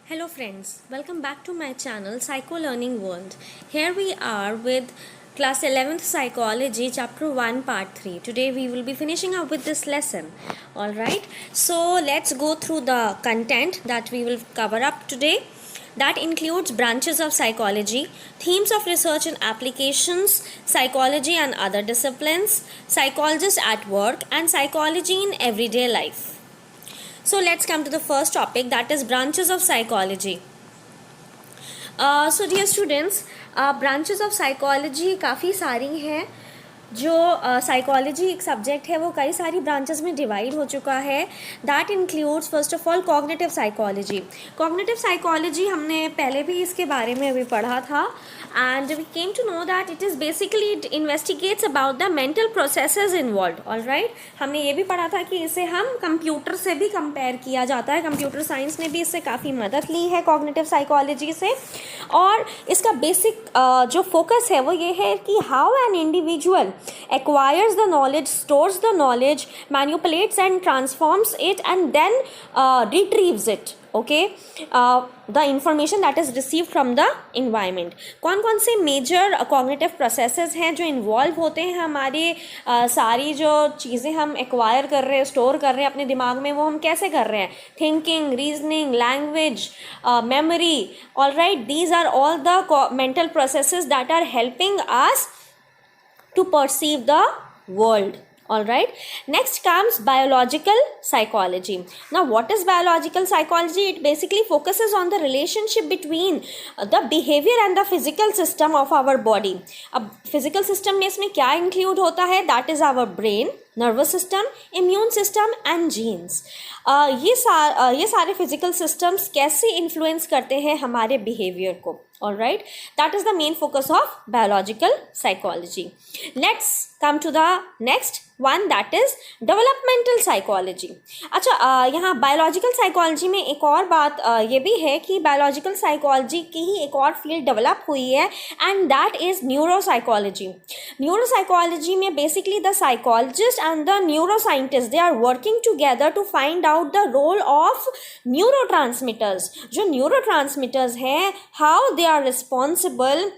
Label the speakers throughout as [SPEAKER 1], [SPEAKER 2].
[SPEAKER 1] Hello friends, welcome back to my channel Psycho Learning World. Here we are with class 11th psychology chapter 1 part 3. Today we will be finishing up with this lesson. Alright, so let's go through the content that we will cover up today. That includes branches of psychology, themes of research and applications, psychology and other disciplines, psychologists at work, and psychology in everyday life. So let's come to the first topic, that is branches of psychology. So dear students, branches of psychology काफ़ी सारी हैं. जो psychology एक subject है वो कई सारी branches में डिवाइड हो चुका है. That includes first of all cognitive psychology. Cognitive psychology हमने पहले भी इसके बारे में अभी पढ़ा था and we came to know that it is basically it investigates about the mental processes involve. Alright, हमने ये भी पढ़ा था कि इसे हम कंप्यूटर से भी कंपेयर किया जाता है. कंप्यूटर साइंस ने भी इससे काफ़ी मदद ली है कॉग्निटिव साइकोलॉजी से. और इसका बेसिक जो फोकस है वो ये है कि how an individual acquires the knowledge, stores the knowledge, manipulates and transforms it and then retrieves it. Okay, the information that is received from the environment. कौन कौन से मेजर कॉग्निटिव प्रोसेसेस हैं जो इन्वॉल्व होते हैं हमारे सारी जो चीज़ें हम एक्वायर कर रहे हैं, स्टोर कर रहे हैं अपने दिमाग में, वो हम कैसे कर रहे हैं? Thinking, reasoning, language, memory. Alright, these are all the mental processes that are helping us to perceive the world. All right, next comes biological psychology. Now what is biological psychology? It basically focuses on the relationship between the behavior and the physical system of our body. अब physical system में इसमें क्या include होता है? That is our brain, nervous system, immune system and genes. ये सारे physical systems कैसे influence करते हैं हमारे behavior को? Alright, that is the main focus of biological psychology. Let's come to the next one, that is developmental psychology. अच्छा, यहाँ biological psychology में एक और बात ये भी है कि biological psychology की ही एक और field develop हुई है and that is neuropsychology. Neuropsychology में basically the psychologist and the neuroscientist they are working together to find out the role of neurotransmitters. जो neurotransmitters हैं, how they are responsible.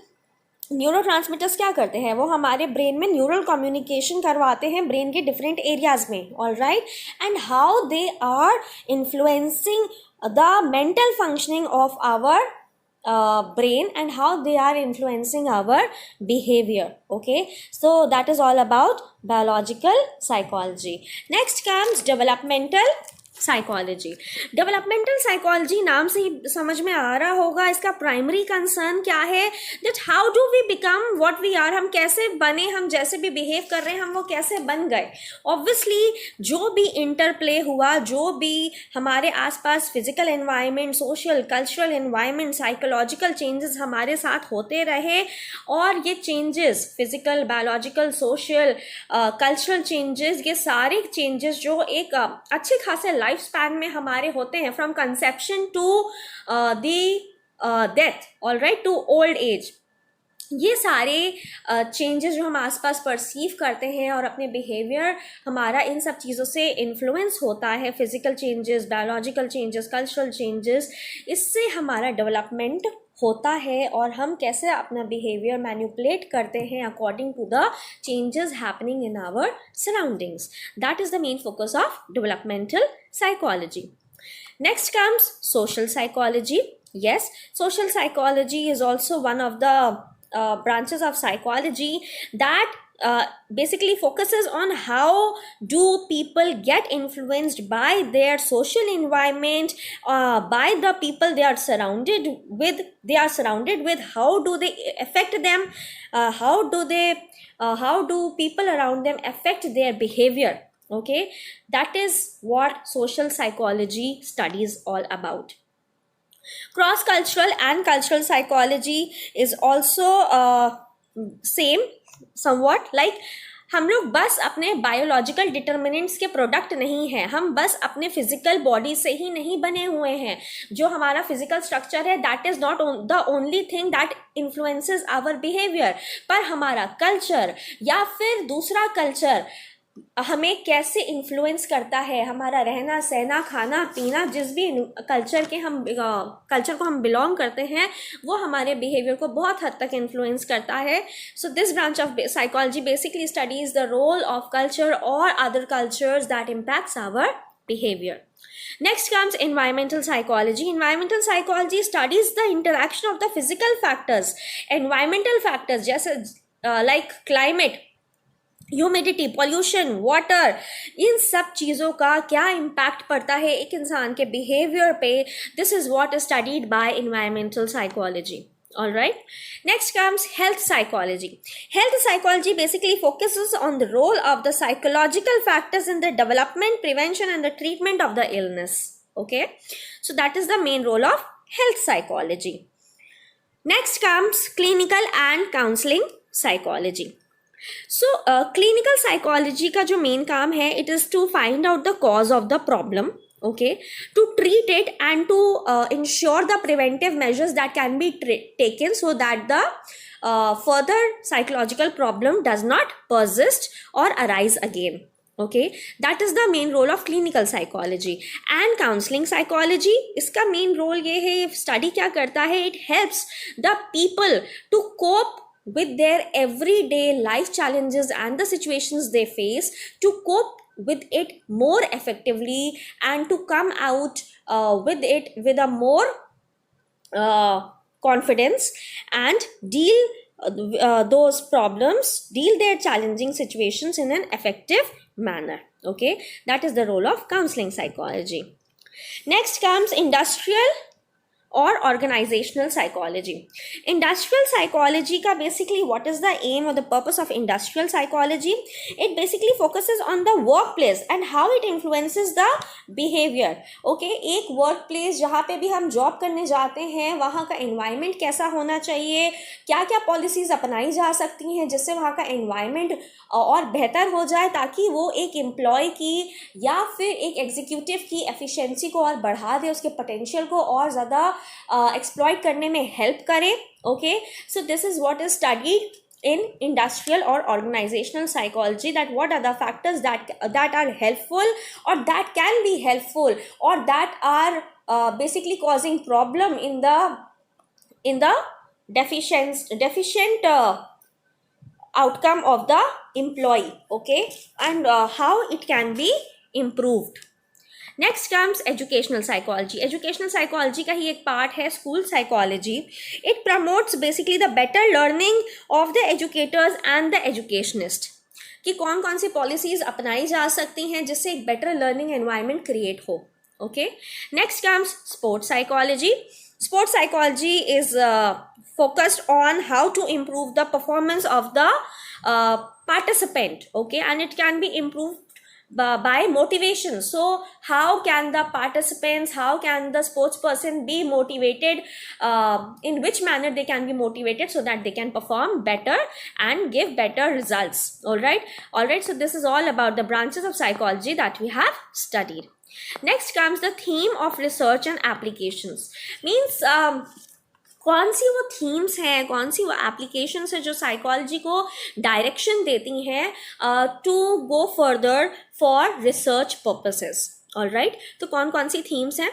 [SPEAKER 1] Neurotransmitters क्या करते हैं? वो हमारे ब्रेन में न्यूरल कम्युनिकेशन करवाते हैं ब्रेन के डिफरेंट एरियाज में. Alright, and how they are influencing the mental functioning of our brain and how they are influencing our behavior. Okay, so that is all about biological psychology. Next comes developmental psychology. Developmental psychology नाम से ही समझ में आ रहा होगा इसका primary concern क्या है, that how do we become what we are. हम कैसे बने, हम जैसे भी बिहेव कर रहे हैं हम वो कैसे बन गए. ऑब्वियसली जो भी इंटरप्ले हुआ, जो भी हमारे आसपास physical environment, social cultural environment, psychological changes हमारे साथ होते रहे और ये changes physical, biological, social, cultural changes, ये सारे चेंजेस जो एक अच्छे खासे लाइफ स्पैन में हमारे होते हैं, from conception to the death, alright, to old age. ये सारे चेंजेस जो हम आसपास परसीव करते हैं और अपने बिहेवियर हमारा इन सब चीज़ों से इन्फ्लुएंस होता है, physical changes, biological changes, cultural changes, इससे हमारा डेवलपमेंट होता है और हम कैसे अपना बिहेवियर मैनिपुलेट करते हैं according to the changes happening in our surroundings. That is the main focus of developmental psychology. Next comes social psychology. Yes, social psychology is also one of the branches of psychology that basically focuses on how do people get influenced by their social environment, by the people they are surrounded with. How do they affect them? How do people around them affect their behavior? Okay, that is what social psychology studies all about. Cross cultural and cultural psychology is also same somewhat. like हम लोग बस अपने biological determinants के product नहीं हैं, हम बस अपने फिजिकल बॉडी से ही नहीं बने हुए हैं. जो हमारा फिजिकल स्ट्रक्चर है that is not the only thing that influences our behaviour, पर हमारा कल्चर या फिर दूसरा कल्चर हमें कैसे इन्फ्लुएंस करता है, हमारा रहना सहना खाना पीना, जिस भी कल्चर को हम बिलोंग करते हैं वो हमारे बिहेवियर को बहुत हद तक इन्फ्लुएंस करता है. So this branch of psychology basically studies the role of culture और other cultures that impacts our behavior. Next comes environmental psychology. Environmental psychology studies the interaction of the physical factors, environmental factors, जैसे like climate, humidity, pollution, water, इन सब चीज़ों का क्या impact पड़ता है एक इंसान के बिहेवियर पे. This is what is studied by environmental psychology. All right. Next comes health psychology. Health psychology basically focuses on the role of the psychological factors in the development, prevention, and the treatment of the illness. Okay. So that is the main role of health psychology. Next comes clinical and counseling psychology. So clinical psychology का जो main काम है, it is to find out the cause of the problem. Okay, to treat it and to ensure the preventive measures that can be taken so that the further psychological problem does not persist or arise again. Okay, that is the main role of clinical psychology. And counseling psychology, इसका main role ये है, study क्या करता है, it helps the people to cope with their everyday life challenges and the situations they face, to cope with it more effectively and to come out with it with a more confidence and deal those problems, deal their challenging situations in an effective manner. Okay, that is the role of counseling psychology. Next comes industrial or organizational psychology. Industrial psychology का basically what is the aim or the purpose of industrial psychology? It basically focuses on the workplace and how it influences the behavior. Okay, एक workplace जहाँ पे भी हम job करने जाते हैं वहाँ का environment कैसा होना चाहिए, क्या क्या policies अपनाई जा सकती हैं जिससे वहाँ का environment और बेहतर हो जाए, ताकि वो एक एम्प्लॉय की या फिर एक एग्जीक्यूटिव की एफिशिएंसी को और बढ़ा दे, उसके पोटेंशियल को और ज़्यादा एक्सप्लॉइट करने में हेल्प करे. Okay, so this is what is studied in industrial or organizational psychology, that what are the factors that are helpful or that can be helpful or that are basically causing problem in the deficient outcome of the employee. Okay, and how it can be improved. Next comes educational psychology. Educational psychology का ही एक part है school psychology. It promotes basically the better learning of the educators and the educationist, कि कौन कौन सी policies अपनाई जा सकती हैं जिससे एक better learning environment create हो. Okay. Next comes sports psychology. Sports psychology is focused on how to improve the performance of the participant. Okay, and it can be improved by motivation. So how can the participants, how can the sports person be motivated, in which manner they can be motivated so that they can perform better and give better results. All right, so this is all about the branches of psychology that we have studied. Next comes the theme of research and applications. Means कौन सी वो themes हैं, कौन सी वो applications हैं जो psychology को direction देती हैं to go further for research purposes. Alright, तो कौन कौन सी थीम्स हैं,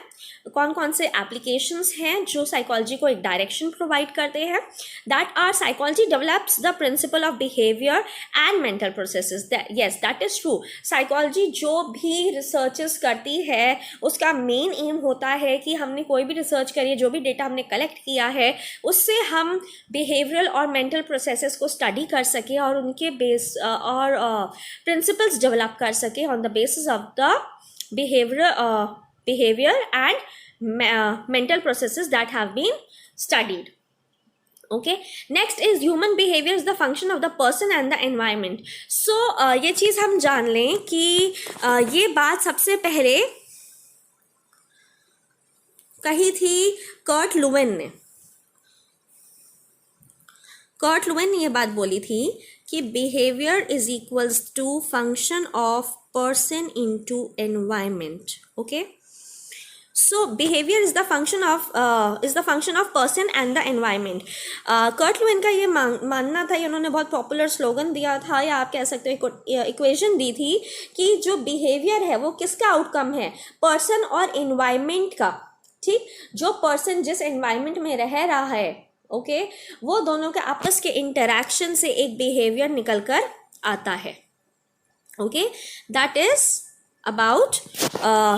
[SPEAKER 1] कौन कौन से एप्लीकेशंस हैं जो साइकोलॉजी को एक डायरेक्शन प्रोवाइड करते हैं. That are psychology develops the principle of behaviour and mental processes. Yes, that is true. Psychology जो भी रिसर्चेस करती है उसका मेन एम होता है कि हमने कोई भी रिसर्च करी है, जो भी डेटा हमने कलेक्ट किया है उससे हम बिहेवियरल और मेंटल प्रोसेसेस को स्टडी कर सके और उनके बेस और प्रिंसिपल्स डेवलप कर सके on the basis of the behavior and mental processes that have been studied. Okay, next is human behavior is the function of the person and the environment. So ये चीज़ हम जान लें कि ये बात सबसे पहले कही थी कर्ट लुवेन ने. कर्ट लुवेन ने ये बात बोली थी कि behaviour is equals to function of person into environment. Okay, So behavior is the function of person and the environment. Kurt Lewin का ये मानना था, इन्होंने बहुत पॉपुलर स्लोगन दिया था या आप कह सकते हो इक्वेशन दी थी कि जो बिहेवियर है वो किसका आउटकम है, पर्सन और एनवायरनमेंट का। ठीक, जो पर्सन जिस एनवायरनमेंट में रह रहा है, ओके, वो दोनों के आपस के इंटरैक्शन से एक बिहेवियर निकल कर आता है। Okay, that is about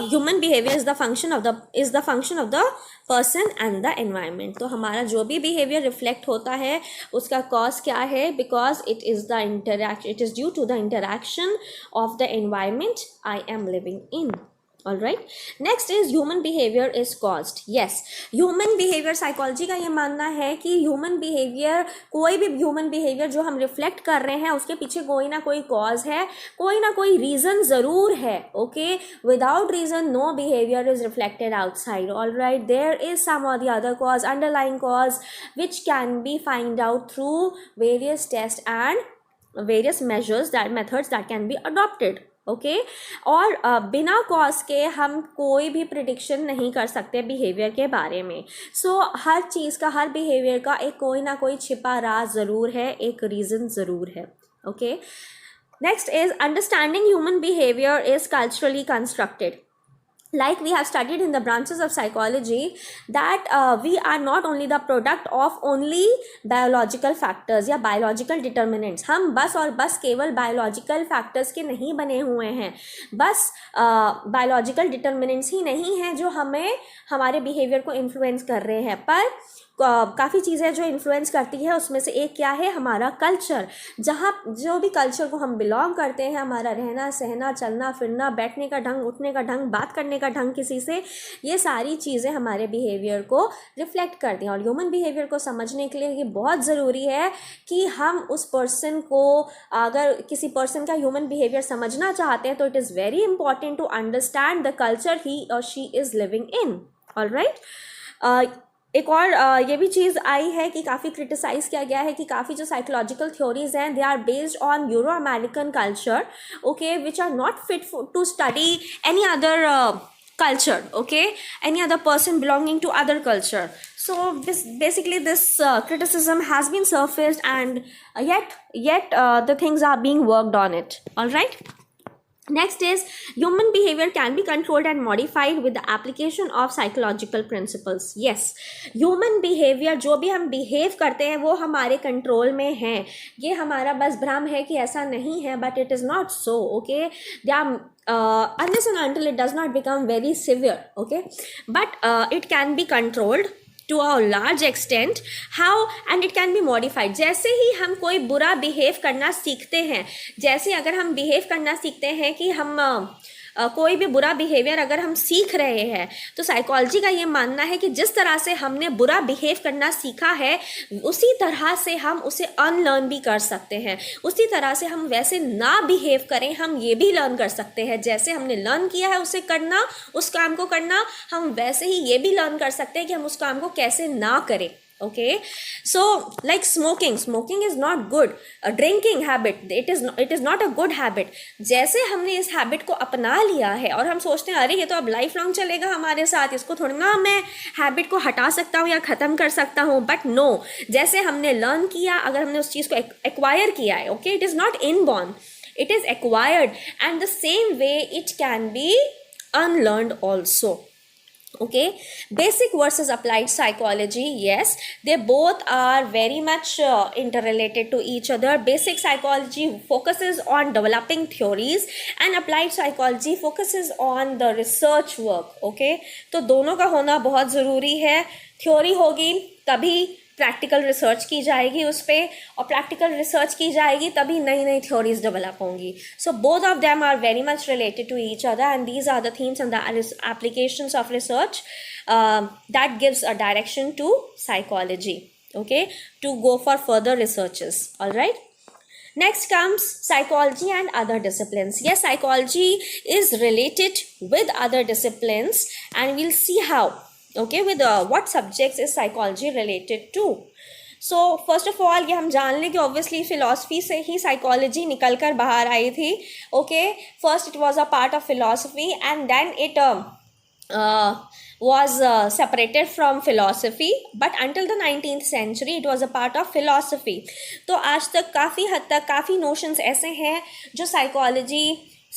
[SPEAKER 1] human behavior is the function of the person and the environment। तो हमारा जो भी behavior reflect होता है उसका cause क्या है, because it is due to the interaction of the environment I am living in। All right, next is human behavior is caused। yes, human behavior psychology का ये मानना है कि human behavior, कोई भी human behavior जो हम reflect कर रहे हैं उसके पीछे कोई ना कोई cause है, कोई ना कोई reason ज़रूर है। okay, without reason no behavior is reflected outside। all right, there is some or the other cause, underlying cause, which can be find out through various tests and various methods that can be adopted। Okay, और बिना cause के हम कोई भी prediction नहीं कर सकते behaviour के बारे में। सो हर चीज़ का, हर बिहेवियर का एक कोई ना कोई छिपा राज ज़रूर है, एक रीज़न ज़रूर है। Okay, next is understanding human behaviour is culturally constructed. Like we have studied in the branches of psychology that we are not only the product of only biological factors या biological determinants। हम बस और बस केवल biological factors के नहीं बने हुए हैं, बस biological determinants ही नहीं हैं जो हमें हमारे behavior को influence कर रहे हैं, पर काफ़ी चीज़ें जो इन्फ्लुएंस करती है उसमें से एक क्या है, हमारा कल्चर। जहाँ जो भी कल्चर को हम बिलोंग करते हैं, हमारा रहना सहना, चलना फिरना, बैठने का ढंग, उठने का ढंग, बात करने का ढंग किसी से, ये सारी चीज़ें हमारे बिहेवियर को रिफ्लेक्ट करती हैं। और ह्यूमन बिहेवियर को समझने के लिए ये बहुत ज़रूरी है कि हम उस पर्सन को, अगर किसी पर्सन का ह्यूमन बिहेवियर समझना चाहते हैं तो it is very important to understand the culture he और she is living in. Alright, एक और ये भी चीज़ आई है कि काफ़ी क्रिटिसाइज किया गया है कि काफ़ी जो साइकोलॉजिकल थ्योरीज हैं they are based on Euro American culture, okay, which are not fit to study any other culture, okay, any other person belonging to other culture। so basically this criticism has been surfaced and yet the things are being worked on it। all right, next is human behavior can be controlled and modified with the application of psychological principles। yes, human behavior जो भी हम behave करते हैं वो हमारे control में है। ये हमारा बस भ्रम है कि ऐसा नहीं है, but it is not so। okay, they are unless and until it does not become very severe, okay, but it can be controlled to a large extent। how, and it can be modified। जैसे ही हम कोई बुरा behave करना सीखते हैं, जैसे अगर हम बिहेव करना सीखते हैं कि हम कोई भी बुरा बिहेवियर अगर हम सीख रहे हैं, तो साइकोलॉजी का ये मानना है कि जिस तरह से हमने बुरा बिहेव करना सीखा है उसी तरह से हम उसे अनलर्न भी कर सकते हैं। उसी तरह से हम वैसे ना बिहेव करें, हम ये भी लर्न कर सकते हैं। जैसे हमने लर्न किया है उसे करना, उस काम को करना, हम वैसे ही ये भी लर्न कर सकते हैं कि हम उस काम को कैसे ना करें। okay, so like smoking is not good। a drinking habit, it is not a good habit। जैसे हमने इस हैबिट को अपना लिया है और हम सोचते हैं अरे ये तो अब लाइफ लॉन्ग चलेगा हमारे साथ, इसको थोड़ी ना मैं हैबिट को हटा सकता हूँ या ख़त्म कर सकता हूँ, बट नो, जैसे हमने लर्न किया, अगर हमने उस चीज़ को एक्वायर किया है, okay, it is not inborn, it is acquired, and the same way it can be unlearned also. okay, basic versus applied psychology, yes, they both are very much interrelated to each other। basic psychology focuses on developing theories and applied psychology focuses on the research work। okay, तो दोनों का होना बहुत ज़रूरी है। Theory होगी तभी practical research की जाएगी उस पर, और प्रैक्टिकल रिसर्च की जाएगी तभी नई नई थ्योरीज डेवलप होंगी। So both of them are very much related to each other and these are the themes and the applications of research that gives a direction to psychology, okay, to go for further researches. Alright, next comes psychology and other disciplines। yes, psychology is related with other disciplines and we'll see how। okay, with what subjects is psychology related to। so first of all ये हम जान लें कि obviously philosophy से ही psychology निकल कर बाहर आई थी। okay, first it was a part of philosophy and then it was separated from philosophy, but until the 19th century it was a part of philosophy. तो आज तक काफ़ी हद तक काफ़ी notions ऐसे हैं जो psychology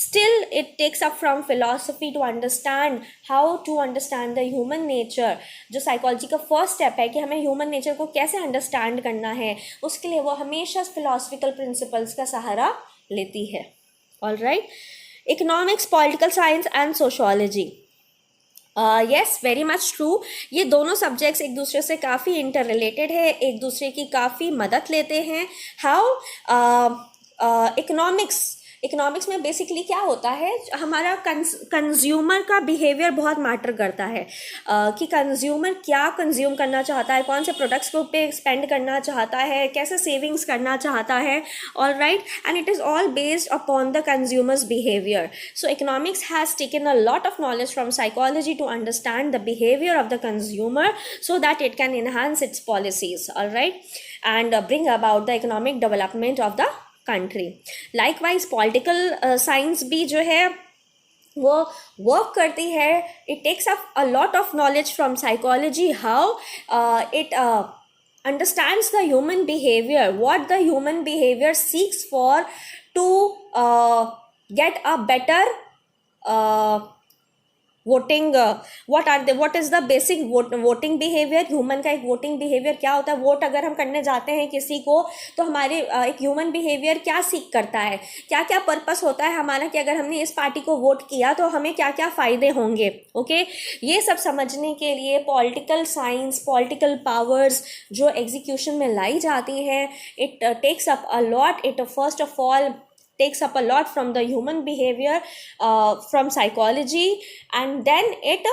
[SPEAKER 1] still it takes up from philosophy to understand how to understand the human nature. जो psychology का first step है कि हमें human nature को कैसे understand करना है, उसके लिए वो हमेशा philosophical principles का सहारा लेती है. All right. Economics, political science and sociology. Yes, very much true. ये दोनों सब्जेक्ट्स एक दूसरे से काफ़ी इंटर रिलेटेड है, एक दूसरे की काफ़ी मदद लेते हैं. हाउ इकोनॉमिक्स में बेसिकली क्या होता है, हमारा कंज्यूमर का बिहेवियर बहुत मैटर करता है कि कंज्यूमर क्या कंज्यूम करना चाहता है, कौन से प्रोडक्ट्स को पे स्पेंड करना चाहता है, कैसे सेविंग्स करना चाहता है. All right, and it is all based upon the consumers behaviour. So economics has taken a lot of knowledge from psychology to understand the behavior of the consumer so that it can enhance its policies, all right, and bring about the economic development of the country. Likewise political science भी जो है वो work करती है. it takes up a lot of knowledge from psychology, how it understands the human behavior, what the human behavior seeks for to get a better voting. what is the basic voting behaviour. Human का एक voting behaviour क्या होता है, vote अगर हम करने जाते हैं किसी को तो हमारे एक ह्यूमन बिहेवियर क्या सीख करता है, क्या क्या पर्पस होता है हमारा कि अगर हमने इस पार्टी को वोट किया तो हमें क्या क्या फ़ायदे होंगे. ओके, ये सब समझने के लिए पॉलिटिकल साइंस, पॉलिटिकल पावर्स जो एग्जीक्यूशन में लाई जाती हैं, it takes up a lot. It first of all takes up a lot from the human behavior from psychology, and then it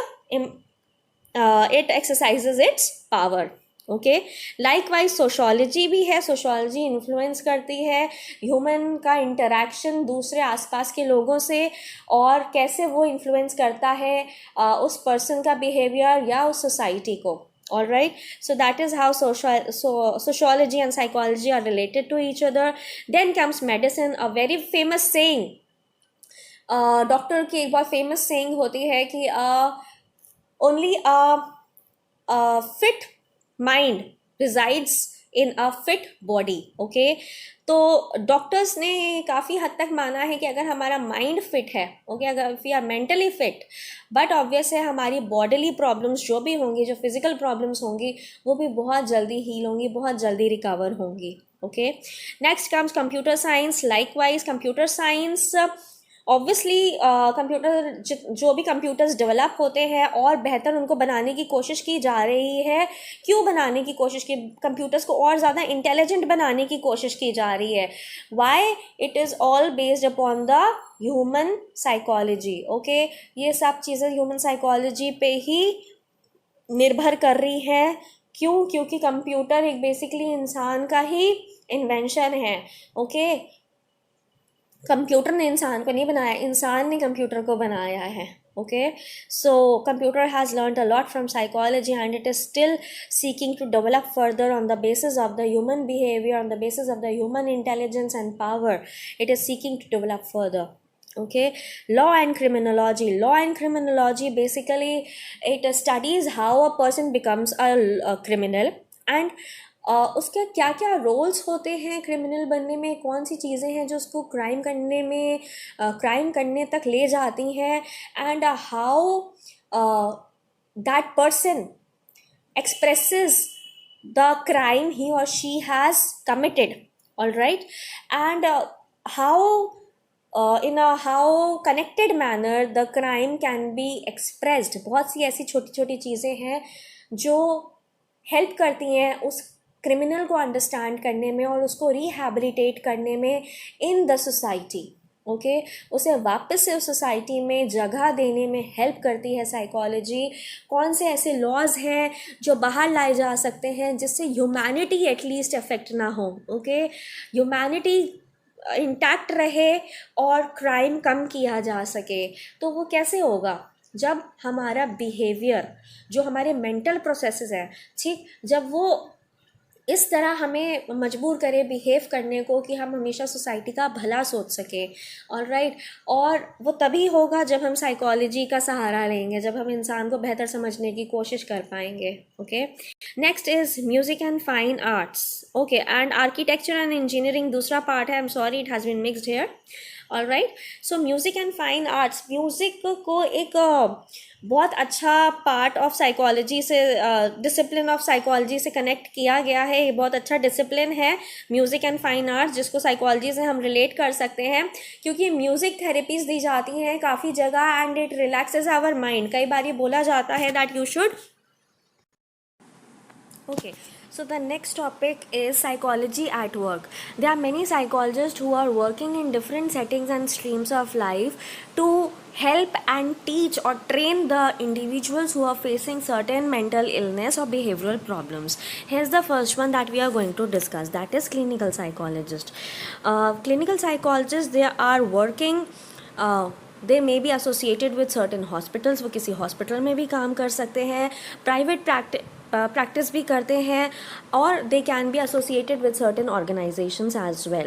[SPEAKER 1] exercises its power. Okay, likewise sociology भी है. Sociology influence करती है human का interaction दूसरे आसपास के लोगों से और कैसे वो इन्फ्लुएंस करता है उस पर्सन का बिहेवियर या उस सोसाइटी को. All right, so that is how sociology and psychology are related to each other. Then comes medicine. A very famous saying, doctor की एक बहुत फेमस saying होती है कि only a fit mind resides in a fit body. Okay, तो doctors ने काफ़ी हद तक माना है कि अगर हमारा माइंड फिट है, ओके, अगर we are mentally fit, but obvious है हमारी बॉडीली प्रॉब्लम्स जो भी होंगी, जो फिजिकल प्रॉब्लम्स होंगी, वो भी बहुत जल्दी हील होंगी, बहुत जल्दी रिकवर होंगी. Okay, next comes computer science. Likewise computer science obviously computer जो भी कंप्यूटर्स डेवलप होते हैं और बेहतर उनको बनाने की कोशिश की जा रही है. क्यों बनाने की कोशिश की, कंप्यूटर्स को और ज़्यादा इंटेलिजेंट बनाने की कोशिश की जा रही है. Why? It is all based upon the human psychology. Okay, ये सब चीज़ें ह्यूमन साइकोलॉजी पे ही निर्भर कर रही है. क्यों? क्योंकि कंप्यूटर एक बेसिकली इंसान का ही इन्वेंशन है. ओके, कंप्यूटर ने इंसान को नहीं बनाया, इंसान ने कंप्यूटर को बनाया है. Okay, so computer has learned a lot from psychology and it is still seeking to develop further on the basis of the human behaviour, on the basis of the human intelligence and power. It is seeking to develop further. Okay, law and criminology basically it studies how a person becomes a criminal and उसके क्या क्या roles होते हैं criminal बनने में, कौन सी चीज़ें हैं जो उसको क्राइम करने में क्राइम करने तक ले जाती हैं, and how that person expresses the crime he और she has committed. All right, and how in a how connected manner the crime can be expressed. बहुत सी ऐसी छोटी छोटी चीज़ें हैं जो हेल्प करती हैं उस क्रिमिनल को अंडरस्टैंड करने में और उसको रिहैबिलिटेट करने में इन द सोसाइटी. ओके, उसे वापस से उस सोसाइटी में जगह देने में हेल्प करती है साइकोलॉजी. कौन से ऐसे लॉज हैं जो बाहर लाए जा सकते हैं जिससे ह्यूमैनिटी एटलीस्ट अफेक्ट ना हो. ओके, ह्यूमैनिटी इंटैक्ट रहे और क्राइम कम किया जा सके. तो वो कैसे होगा? जब हमारा बिहेवियर, जो हमारे मेंटल प्रोसेसेस हैं, ठीक, जब वो इस तरह हमें मजबूर करे बिहेव करने को कि हम हमेशा सोसाइटी का भला सोच सकें, ऑलराइट। और वो तभी होगा जब हम साइकोलॉजी का सहारा लेंगे, जब हम इंसान को बेहतर समझने की कोशिश कर पाएंगे। Okay, next is music and fine arts. Okay, and architecture and engineering दूसरा पार्ट है। I am sorry, it has been mixed here. Alright, so music and fine arts, music को एक बहुत अच्छा पार्ट ऑफ साइकोलॉजी से, discipline of psychology से connect किया गया है। ये बहुत अच्छा डिसिप्लिन है म्यूज़िक एंड फाइन आर्ट्स, जिसको साइकोलॉजी से हम रिलेट कर सकते हैं, क्योंकि म्यूज़िक थेरेपीज दी जाती हैं काफ़ी जगह, and it relaxes our mind. कई बार ये बोला जाता है that you should. Okay, so the next topic is psychology at work. There are many psychologists who are working in different settings and streams of life to help and teach or train the individuals who are facing certain mental illness or behavioral problems. Here's the first one that we are going to discuss, that is clinical psychologist. Clinical psychologists, they are working, they may be associated with certain hospitals, वो किसी hospital में भी काम कर सकते हैं, private practice भी करते हैं, और they can be associated with certain organizations as well.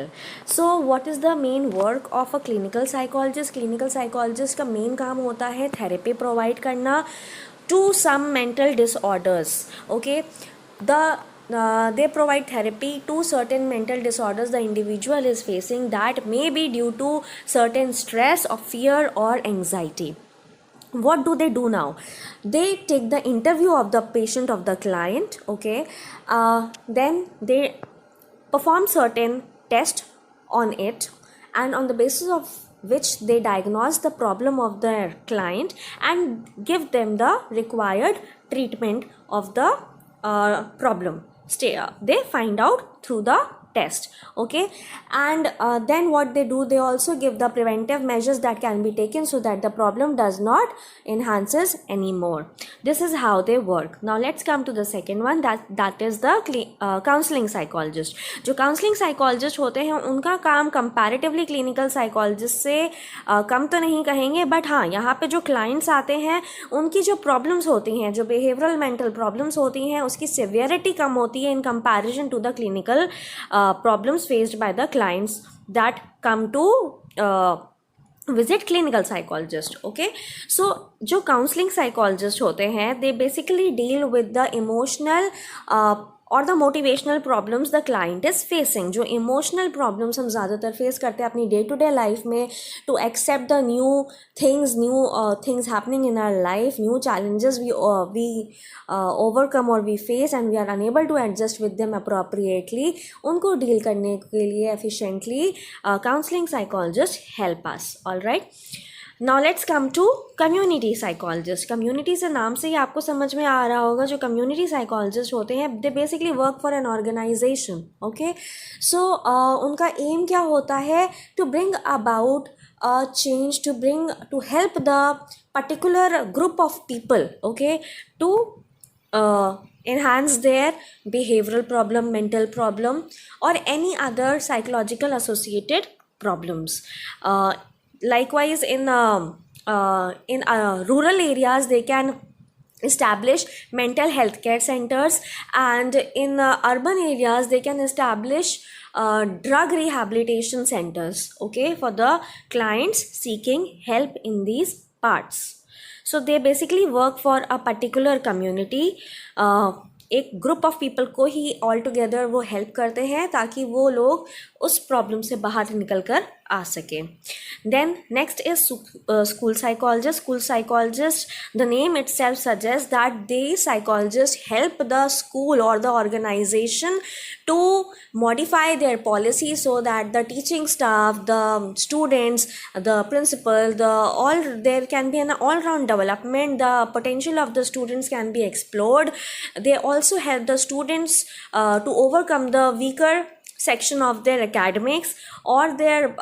[SPEAKER 1] So what is the main work of a clinical psychologist? Clinical psychologist का main काम होता है therapy provide करना to some mental disorders. Okay, they provide therapy to certain mental disorders the individual is facing, that may be due to certain stress or fear or anxiety. What do they do now? They take the interview of the patient, of the client. Okay, then they perform certain tests on it, and on the basis of which they diagnose the problem of their client and give them the required treatment of the problem. They find out through the test. Okay, and then what they do, they also give the preventive measures that can be taken so that the problem does not enhances anymore. This is how they work. Now let's come to the second one, that is the counseling psychologist. जो counseling psychologist होते हैं उनका काम comparatively clinical psychologist से कम तो नहीं कहेंगे, but हाँ, यहाँ पे जो clients आते हैं उनकी जो problems होती हैं, जो behavioral mental problems होती हैं, उसकी severity कम होती है in comparison to the clinical problems faced by the clients that come to visit clinical psychologist. Okay, so जो counseling psychologist होते हैं, they basically deal with the emotional और the motivational problems the client is facing. जो emotional problems हम ज़्यादातर face करते हैं अपनी डे टू डे लाइफ में, to accept the new things happening in our life, new challenges we overcome और we face and we are unable to adjust with them appropriately, उनको डील करने के लिए efficiently counselling psychologist help us. Alright, now let's come to community psychologist. Community से नाम से ही आपको समझ में आ रहा होगा, जो कम्युनिटी साइकोलॉजिस्ट होते हैं they basically work for an organisation. Okay, so उनका एम क्या होता है? To bring about change, to help the particular group of people, okay, to enhance their behavioral problem, mental problem, or any other psychological associated problems. Likewise, in rural areas, they can establish mental health care centers, and in urban areas, they can establish drug rehabilitation centers, okay, for the clients seeking help in these parts. So they basically work for a particular community. एक group of people को ही all together वो help करते हैं ताकि वो लोग उस problem से बाहर निकल कर आ सकें. Then next is school psychologist. School psychologist, the name itself suggests that they psychologists help the school or the organization to modify their policy so that the teaching staff, the students, the principal, there can be an all-round development. The potential of the students can be explored. They also help the students to overcome the weaker section of their academics or their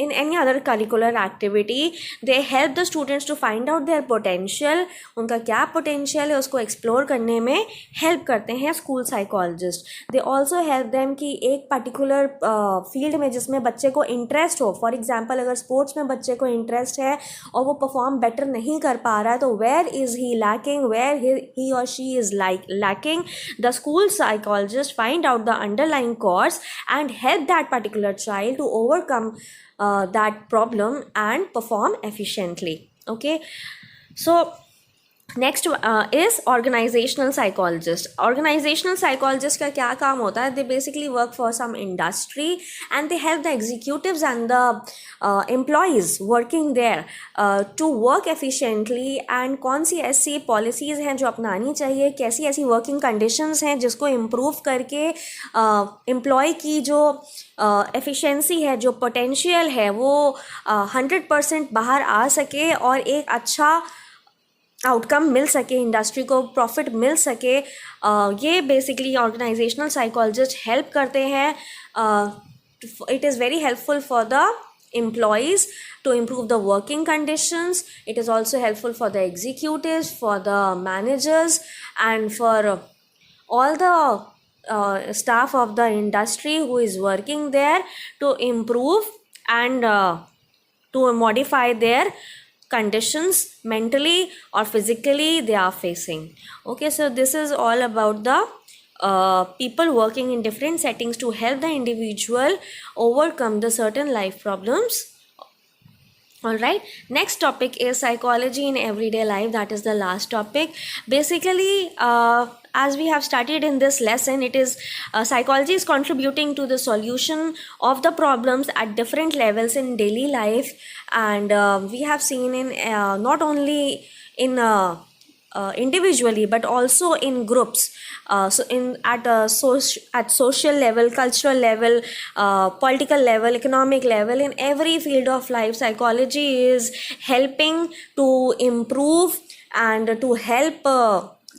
[SPEAKER 1] in any other curricular activity. They help the students to find out their potential. उनका क्या potential है उसको explore करने में help करते हैं school psychologist. They also help them कि एक particular field में जिसमें बच्चे को interest हो, for example अगर sports में बच्चे को interest है और वो perform better नहीं कर पा रहा है तो where is he lacking, where he or she is lacking, the school psychologist find out the underlying cause and help that particular child to overcome that problem and perform efficiently. Okay, so next is organizational psychologist. Organizational psychologist का क्या काम होता है? They basically work for some industry and they help the executives and the employees working there to work efficiently. And कौन सी ऐसी policies हैं जो अपनानी चाहिए, कैसी ऐसी वर्किंग कंडीशंस हैं जिसको इम्प्रूव करके एम्प्लॉय की जो एफिशिएंसी है, जो पोटेंशियल है, वो 100% बाहर आ सके और एक अच्छा आउटकम मिल सके, इंडस्ट्री को प्रॉफिट मिल सके. ये बेसिकली ऑर्गेनाइजेशनल साइकोलॉजिस्ट हेल्प करते हैं. It is very helpful for the employees to improve the working conditions. It is also helpful for the executives, for the managers, and for all the staff of the industry who is working there to improve and to modify their conditions mentally or physically they are facing. Okay, so this is all about the people working in different settings to help the individual overcome the certain life problems. All right, next topic is psychology in everyday life. That is the last topic. Basically, as we have studied in this lesson, it is psychology is contributing to the solution of the problems at different levels in daily life. And we have seen in not only in individually but also in groups, so in at social level, cultural level, political level, economic level, in every field of life psychology is helping to improve and to help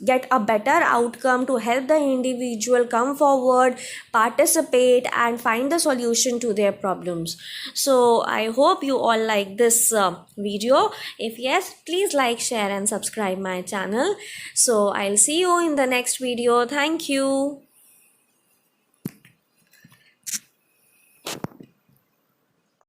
[SPEAKER 1] get a better outcome, to help the individual come forward, participate and find the solution to their problems. So I hope you all like this video. If yes, please like, share and subscribe my channel. So I'll see you in the next video. Thank you.